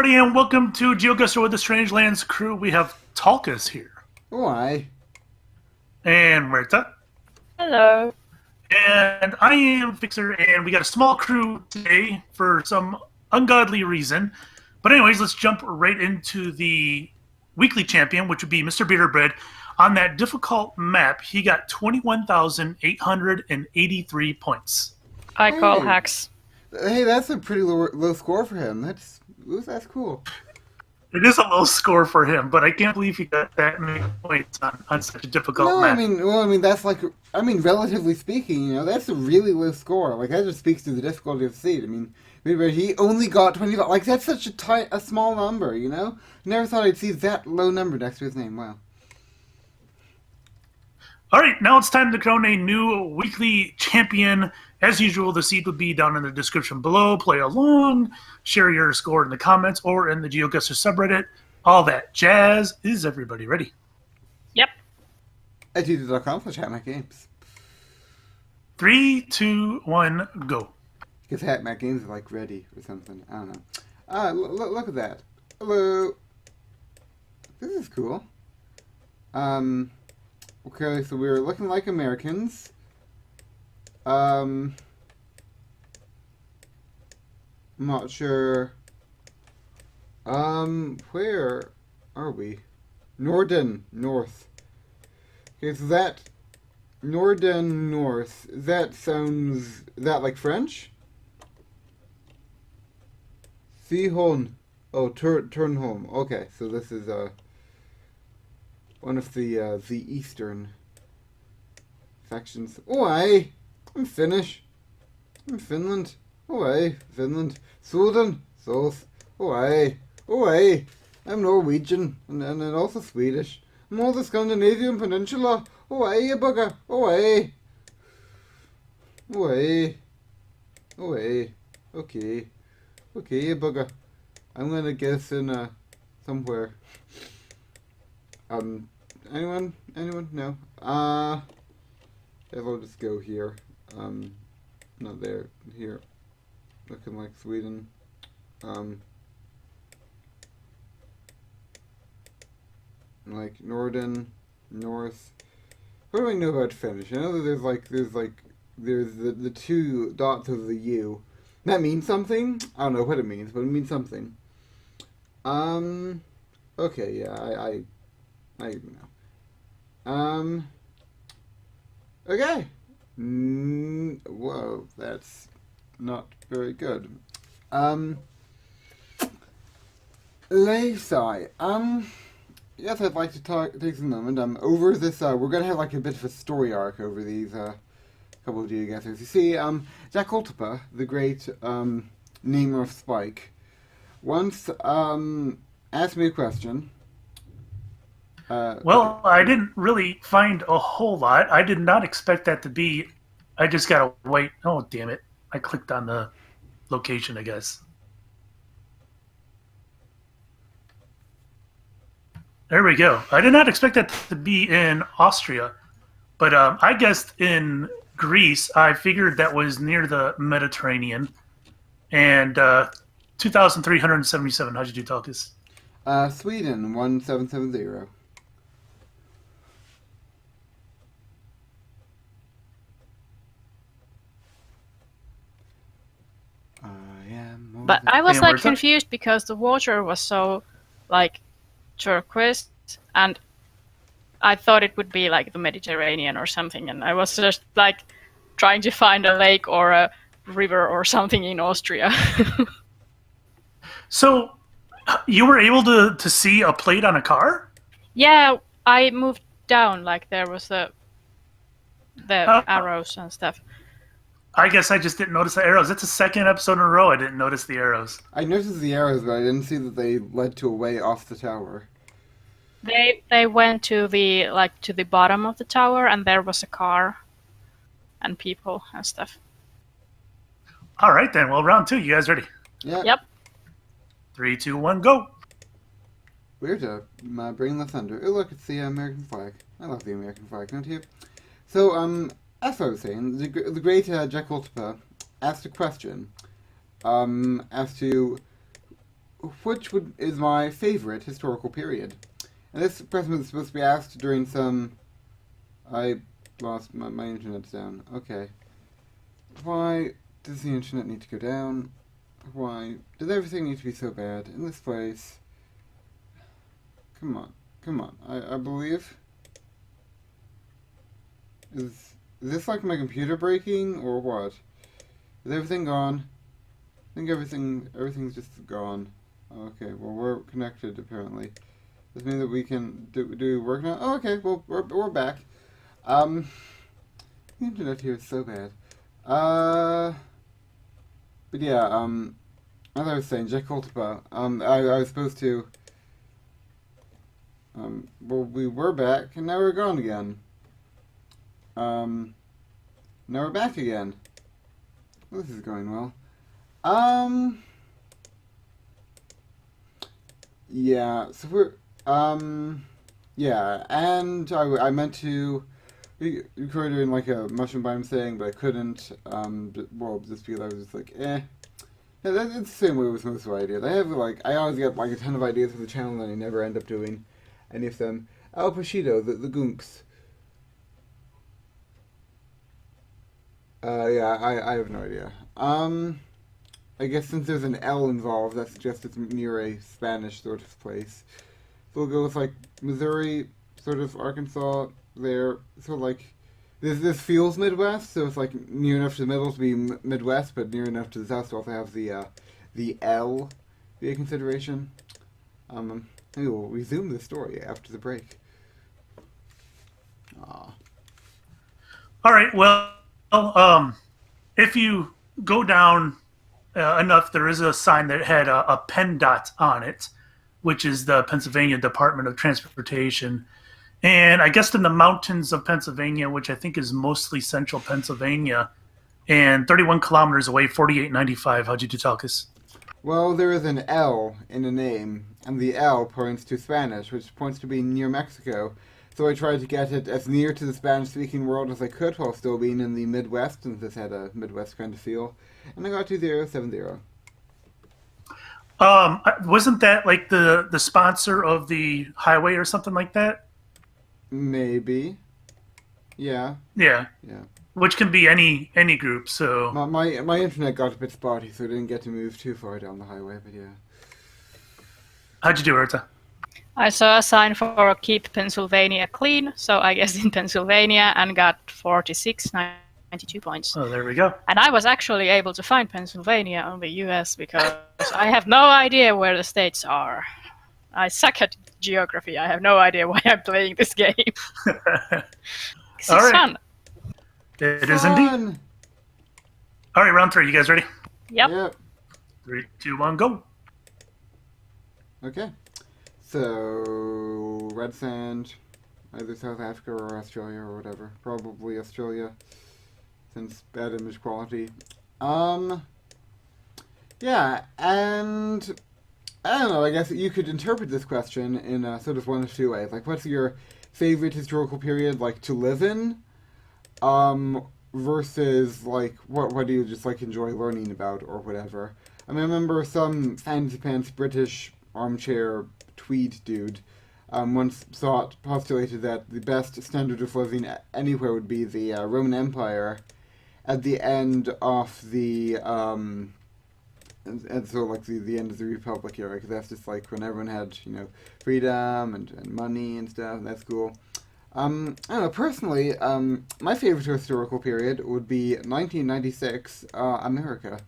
everybody, and welcome to Geoguessr with the Strange Lands crew. We have Talkus here. Why? And Merta. Hello. And I am Fixer, and we got a small crew today for some ungodly reason. But anyways, let's jump right into the weekly champion, which would be MrBeardedBread. On that difficult map, he got 21,883 points. I call Hey. hacks. Hey, that's a pretty low score for him. That's cool. It is a low score for him, but I can't believe he got that many points on such a difficult No, map. I mean, that's like, relatively speaking, that's a really low score. Like, that just speaks to the difficulty of the seed. I mean, he only got 25. Like, that's such a small number, Never thought I'd see that low number next to his name. Wow. All right, now it's time to crown a new weekly champion. As usual, the seed would be down in the description below. Play along, share your score in the comments or in the Geoguessr subreddit. All that jazz. Is everybody ready? Yep. At youtube.com/Hat Mac Games. 3, 2, 1, go. Because Hat Mac Games are like ready or something. I don't know. Look at that. Hello. This is cool. Okay, so we're looking like Americans. I'm not sure. Where are we? North. Okay, so that North. Is that like French? See home. Oh, turn home. Okay, so this is one of the eastern factions. Oh, I'm Finnish. I'm Finland. Oh, Finland. Sweden. South. Oh, I'm Norwegian and also Swedish. I'm all the Scandinavian peninsula. Oh, you bugger. Oh, Okay. Okay, you bugger. I'm gonna guess in somewhere. Anyone? No. I'll just go here. Not there. Here. Looking like Sweden. Like North. What do I know about Finnish? I know that there's the two dots of the U. That means something? I don't know what it means, but it means something. Okay, yeah, I know. Okay. Whoa, that's not very good. Laysai. Yes, I'd like to take some moment. Over this, we're gonna have like a bit of a story arc over these, couple of Geoguessrs. You see, Jack Ultipa, the great, namer of Spike, once, asked me a question. Well, I didn't really find a whole lot. I did not expect that to be... I just gotta wait. Oh, damn it. I clicked on the location, I guess. There we go. I did not expect that to be in Austria. But I guessed in Greece. I figured that was near the Mediterranean. And 2,377. How'd you do, Talkus? Sweden, 1770. But I was And like where's that? confused because the water was so like turquoise and I thought it would be like the Mediterranean or something, and I was just like trying to find a lake or a river or something in Austria. So, you were able to see a plate on a car? Yeah, I moved down like there was the Oh. arrows and stuff. I guess I just didn't notice the arrows. It's the second episode in a row I didn't notice the arrows. I noticed the arrows, but I didn't see that they led to a way off the tower. They went to the bottom of the tower and there was a car and people and stuff. All right, then. Well, round two. You guys ready? Yeah. Yep. 3, 2, 1, go. We're to bring the thunder. Oh, look, it's the American flag. I love the American flag, don't you? So, as I was saying, the great Jack Ultipa asked a question as to is my favorite historical period? And this question was supposed to be asked during some... I lost my internet's down. Okay. Why does the internet need to go down? Why does everything need to be so bad in this place? Come on. Come on. I believe... Is this like my computer breaking, or what? Is everything gone? I think everything's just gone. Okay, well we're connected apparently. Does this mean that we can do work now? Oh, okay, well we're back. The internet here is so bad. But yeah, as I was saying, Jacultipa, I was supposed to, well, we were back, and now we're gone again. Now we're back again. Well, this is going well. Yeah, so we're, yeah, and I meant to record it in like a mushroom biome thing, but I couldn't, well, just because I was just like, eh. Yeah, it's the same way with most of my ideas. I always get like a ton of ideas for the channel and I never end up doing any of them. Al Pashido, the Goonks. Yeah, I have no idea. I guess since there's an L involved, that suggests it's near a Spanish sort of place. So we'll go with like Missouri, sort of Arkansas, there. So like, this feels Midwest, so it's like near enough to the middle to be Midwest, but near enough to the south to also have the L be a consideration. Maybe we'll resume the story after the break. Aw. All right. Well, if you go down enough, there is a sign that had a PennDOT on it, which is the Pennsylvania Department of Transportation. And I guess in the mountains of Pennsylvania, which I think is mostly central Pennsylvania, and 31 kilometers away, 4895. How'd you do, Talcus? Well, there is an L in the name, and the L points to Spanish, which points to being near Mexico. So I tried to get it as near to the Spanish-speaking world as I could while still being in the Midwest, since this had a Midwest kind of feel. And I got 2070. Wasn't that like the sponsor of the highway or something like that? Maybe. Yeah. Yeah. Yeah. Which can be any group, so... My internet got a bit spotty, so I didn't get to move too far down the highway, but yeah. How'd you do, Erta? I saw a sign for Keep Pennsylvania Clean, so I guessed in Pennsylvania and got 4692 points. Oh, there we go. And I was actually able to find Pennsylvania on the US because I have no idea where the states are. I suck at geography. I have no idea why I'm playing this game. It's All right. fun. It is indeed. All right, round 3. You guys ready? Yep. 3, 2, 1, go. Okay. So, red sand, either South Africa or Australia or whatever. Probably Australia, since bad image quality. Yeah, and I don't know, I guess you could interpret this question in sort of one of two ways. Like, what's your favorite historical period, like, to live in? Versus, like, what do you just, like, enjoy learning about or whatever. I mean, I remember some fancy pants British armchair tweed dude once postulated that the best standard of living anywhere would be the Roman Empire at the end of the and so like the end of the Republic era, because that's just like when everyone had, you know, freedom and money and stuff, and that's cool. I don't know, personally, my favorite historical period would be 1996 America,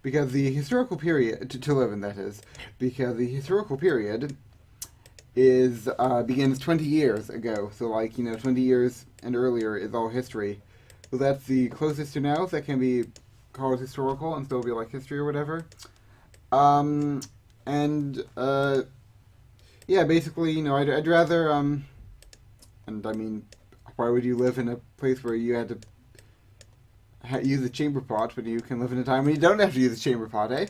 because the historical period to live in, that is, because the historical period is begins 20 years ago. So, like, you know, 20 years and earlier is all history. So that's the closest to now that can be called historical and still be like history or whatever. Yeah, basically, you know, I'd rather and I mean, why would you live in a place where you had to use a chamber pot when you can live in a time when you don't have to use a chamber pot, eh?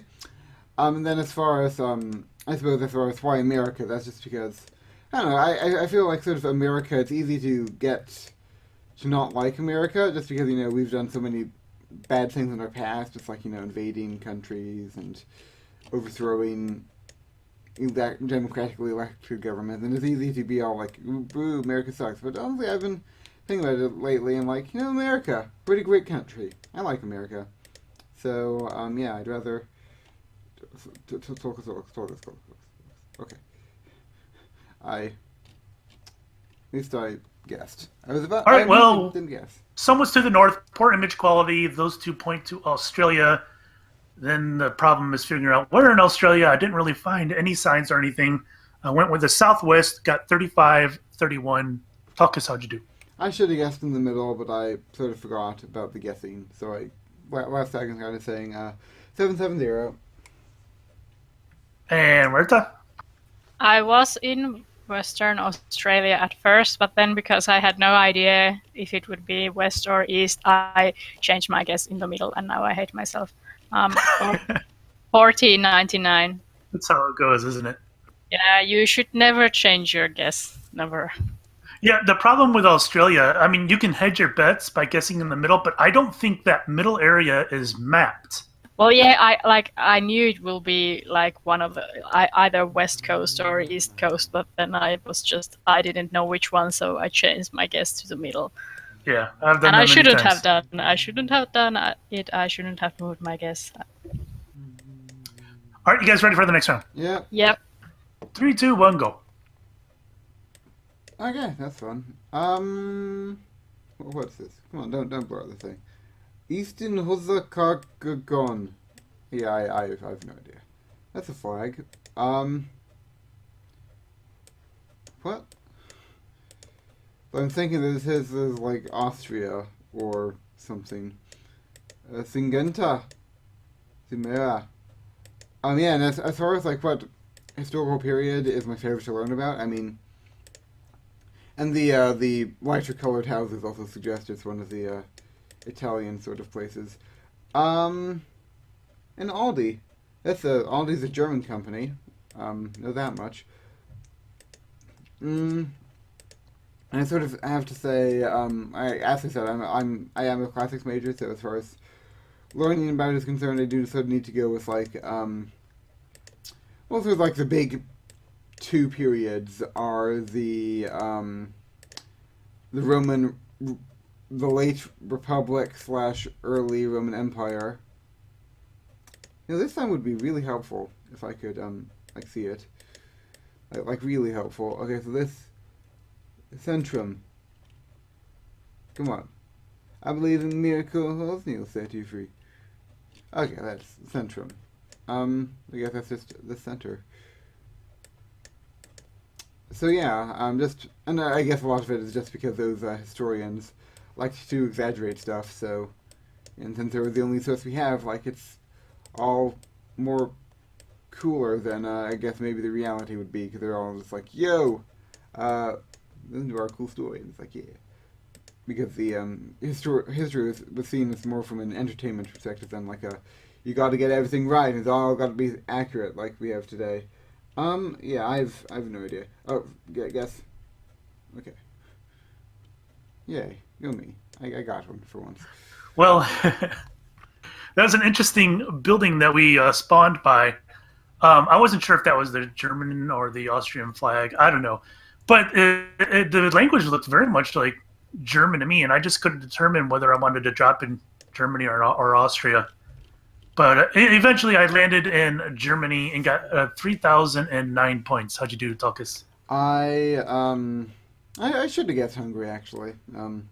And then as far as I suppose as far as why America, that's just because I don't know. I feel like sort of America. It's easy to get to not like America just because, you know, we've done so many bad things in our past, just like, you know, invading countries and overthrowing democratically elected government, and it's easy to be all like, "Boo, America sucks." But honestly, I've been thinking about it lately, and like, America, pretty great country. I like America. So, yeah, I'd rather talk. Okay, at least I guessed. I was about. All right, well, didn't guess. some was to the north, poor image quality. Those two point to Australia. Then the problem is figuring out where in Australia. I didn't really find any signs or anything. I went with the southwest, got 35, 31. Talk us, how'd you do? I should have guessed in the middle, but I sort of forgot about the guessing. So last second kind of saying 770. And Berta? I was in Western Australia at first, but then because I had no idea if it would be west or east, I changed my guess in the middle, and now I hate myself. 1499. That's how it goes, isn't it? Yeah, you should never change your guess. Never. Yeah, the problem with Australia, I mean, you can hedge your bets by guessing in the middle, but I don't think that middle area is mapped. Well, yeah, I knew it will be like one of the either West Coast or East Coast, but then I didn't know which one, so I changed my guess to the middle. Yeah, I've done and that I shouldn't many times. have done. I shouldn't have done it. I shouldn't have moved my guess. All right, you guys ready for the next round? Yeah. Yep. 3, 2, 1, go. Okay, that's fun. What's this? Come on, don't blur out the thing. Eastern Huzakagon. Yeah, I have no idea. That's a flag. What? I'm thinking that this is like Austria or something. Singenta. Zimera. Yeah, and as far as like what historical period is my favorite to learn about, I mean, and the lighter colored houses also suggest it's one of the Italian sort of places. And Aldi. Aldi's a German company. Know that much. And I sort of have to say, as I said, I am a classics major, so as far as learning about it is concerned, I do sort of need to go with like, well, sort of like the big two periods are the late Republic / early Roman Empire. This time would be really helpful if I could like see it, like really helpful. Okay, so this Centrum. Come on, I believe in miracles. Neil set you free. Okay, that's Centrum. I guess that's just the center. So yeah, and I guess a lot of it is just because those historians like to exaggerate stuff. So, and since they're the only source we have, like it's all more cooler than I guess maybe the reality would be, because they're all just like, yo, listen to our cool story, and it's like, yeah, because the history was seen as more from an entertainment perspective than like you got to get everything right, it's all got to be accurate like we have today. Yeah, I've no idea. Oh, guess. Okay. Yay, go me. I got one for once. Well, that was an interesting building that we spawned by. I wasn't sure if that was the German or the Austrian flag. I don't know. But the language looked very much like German to me, and I just couldn't determine whether I wanted to drop in Germany or Austria. But eventually I landed in Germany and got 3,009 points. How'd you do, Tulkas? I should have guessed Hungary, actually. Don't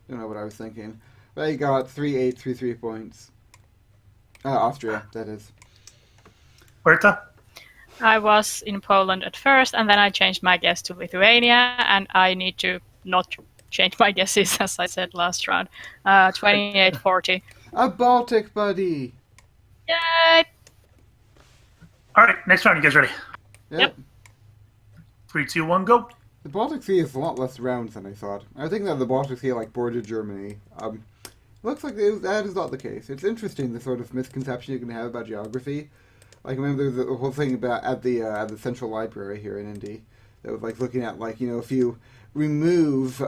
know what I was thinking. But I got 3,833 points. Austria, that is. Berta? I was in Poland at first, and then I changed my guess to Lithuania, and I need to not change my guesses, as I said last round. 2840. A Baltic buddy! Yay! All right, next round. You guys ready? Yep. 3, 2, 1, go. The Baltic Sea is a lot less round than I thought. I think that the Baltic Sea bordered Germany. Looks like that is not the case. It's interesting the sort of misconception you can have about geography. Like, I remember there was the whole thing about at the Central Library here in Indy that was looking at if you remove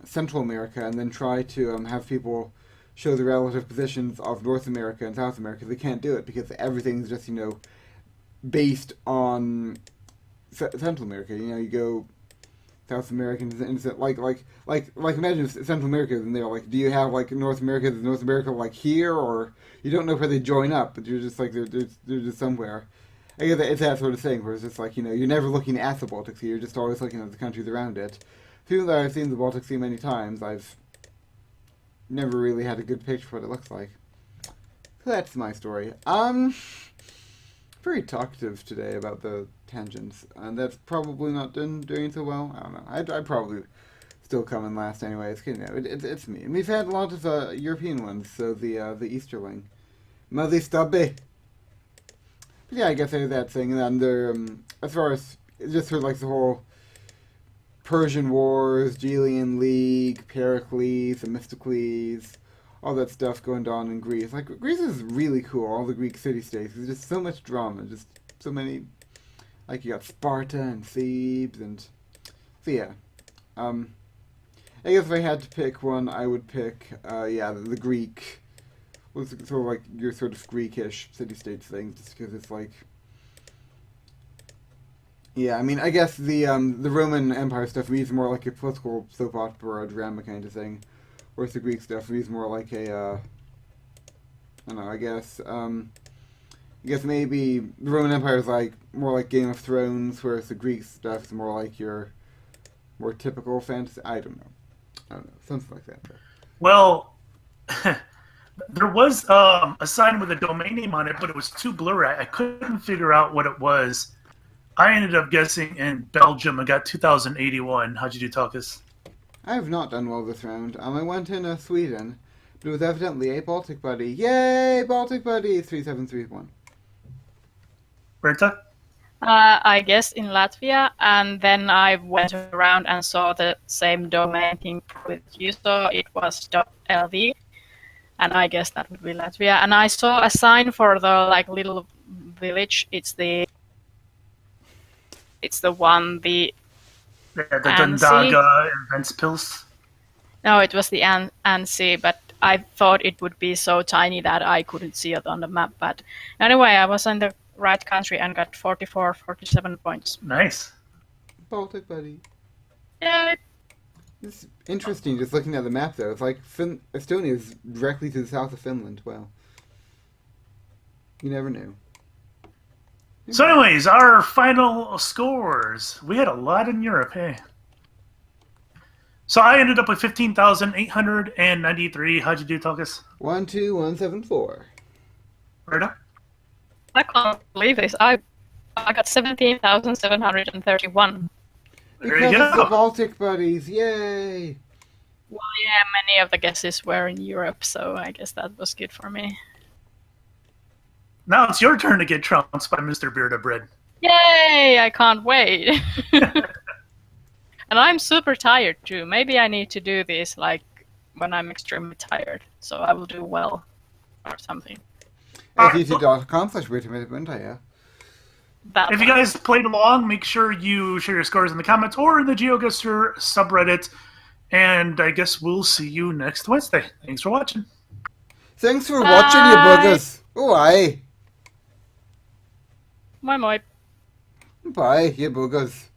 Central America and then try to have people show the relative positions of North America and South America, they can't do it because everything's just based on Central America. You know, you go South America, and like imagine if Central America, and they're like, do you have like North America? Is North America like here, or you don't know where they join up, but you're just like they're just somewhere. I guess it's that sort of thing where it's just like, you know, you're never looking at the Baltic Sea, you're just always looking at the countries around it. Even though I've seen the Baltic Sea many times, I've never really had a good picture of what it looks like. So that's my story. Very talkative today about the tangents, and that's probably not doing so well. I don't know. I'd probably still come in last anyway. It's, you know, it's me. And we've had a lot of European ones, so the Easterling. Muzzy Stubby. But yeah, I guess there's that thing. And then there, as far as just sort of like the whole Persian Wars, Delian League, Pericles, Themistocles, all that stuff going on in Greece. Like, Greece is really cool, all the Greek city-states. There's just so much drama, just so many, like, you got Sparta and Thebes, and, so yeah. I guess if I had to pick one, I would pick, the Greek, sort of like your sort of Greekish city-states thing, just because it's like, yeah, I mean, I guess the Roman Empire stuff reads more like a political soap opera drama kind of thing. Whereas the Greek stuff reads more like a, I don't know, I guess maybe the Roman Empire is like, more like Game of Thrones, whereas the Greek stuff is more like your more typical fantasy. I don't know, something like that. Well, there was a sign with a domain name on it, but it was too blurry. I couldn't figure out what it was. I ended up guessing in Belgium. I got 2081. How'd you do, Talkus? I have not done well this round. I went in Sweden, but it was evidently a Baltic buddy. Yay, Baltic buddy! 3731. Berta? I guessed in Latvia, and then I went around and saw the same domain thing with you, so it was .lv, and I guess that would be Latvia. And I saw a sign for the like little village. It's the one The Dundaga and Ventspils. No, it was the Annecy, but I thought it would be so tiny that I couldn't see it on the map. But anyway, I was in the right country and got 47 points. Nice. Baltic buddy. Yeah. It's interesting just looking at the map though. It's like Estonia is directly to the south of Finland. Wow. You never knew. So anyways, our final scores. We had a lot in Europe, hey. So I ended up with 15,893. How'd you do, Talkus? 12174. Berta? I can't believe this. I got 17,731. There you Because of the go. Baltic buddies, yay! Well, yeah, many of the guesses were in Europe, so I guess that was good for me. Now it's your turn to get trounced by MrBeardedBread. Yay! I can't wait. And I'm super tired too. Maybe I need to do this like when I'm extremely tired, so I will do well or something. youtube.com/BreadedBread, That If you one. guys played along, make sure you share your scores in the comments or in the Geoguessr subreddit. And I guess we'll see you next Wednesday. Thanks for watching. Thanks for watching, you buggers. Oh, aye. Moi moi. Bye, you buggers.